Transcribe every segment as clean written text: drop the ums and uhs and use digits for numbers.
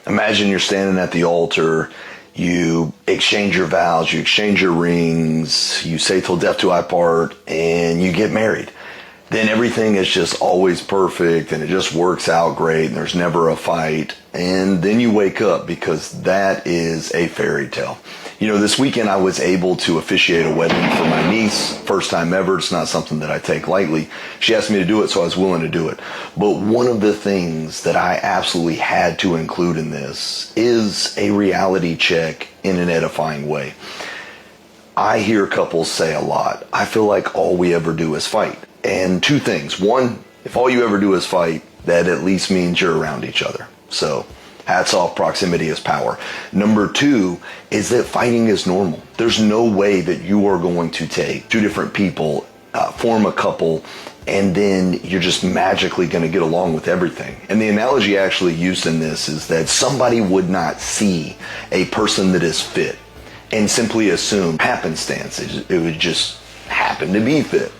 Imagine you're standing at the altar, you exchange your vows, you exchange your rings, you say till death do I part, and you get married. Then everything is just always perfect and it just works out great and there's never a fight. And then you wake up because that is a fairy tale. You know, this weekend I was able to officiate a wedding for my niece. First time ever. It's not something that I take lightly. She asked me to do it, so I was willing to do it. But one of the things that I absolutely had to include in this is a reality check in an edifying way. I hear couples say a lot, I feel like all we ever do is fight. And two things. One, if all you ever do is fight, that at least means you're around each other. So hats off, proximity is power. Number two is that fighting is normal. There's no way that you are going to take two different people, form a couple, and then you're just magically going to get along with everything. And the analogy actually used in this is that somebody would not see a person that is fit and simply assume happenstance. It would just happen to be fit.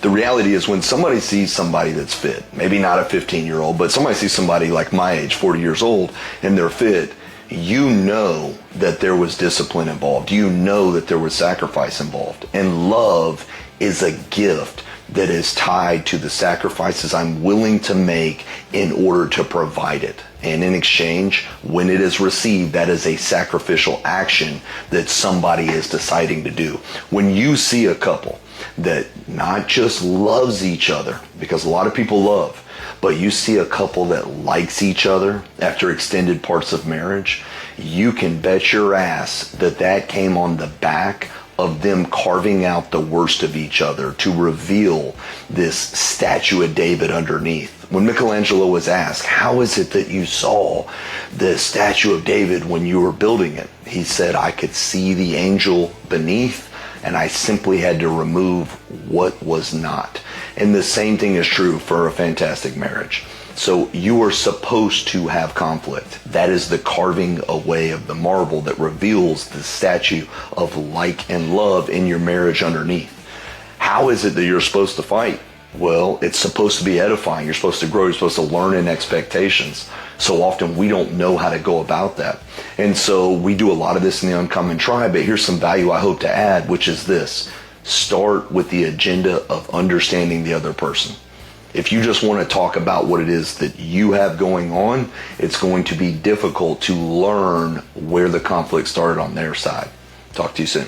The reality is when somebody sees somebody that's fit, maybe not a 15-year-old, but somebody sees somebody like my age, 40 years old, and they're fit, you know that there was discipline involved. You know that there was sacrifice involved. And love is a gift that is tied to the sacrifices I'm willing to make in order to provide it. And in exchange, when it is received, that is a sacrificial action that somebody is deciding to do. When you see a couple that not just loves each other, because a lot of people love, but you see a couple that likes each other after extended parts of marriage, you can bet your ass that that came on the back of them carving out the worst of each other to reveal this statue of David underneath. When Michelangelo was asked, how is it that you saw the statue of David when you were building it? He said, I could see the angel beneath, and I simply had to remove what was not. And the same thing is true for a fantastic marriage. So you are supposed to have conflict. That is the carving away of the marble that reveals the statue of like and love in your marriage underneath. How is it that you're supposed to fight? Well, it's supposed to be edifying. You're supposed to grow. You're supposed to learn in expectations. So often we don't know how to go about that. And so we do a lot of this in the Uncommon Tribe, but here's some value I hope to add, which is this. Start with the agenda of understanding the other person. If you just want to talk about what it is that you have going on, it's going to be difficult to learn where the conflict started on their side. Talk to you soon.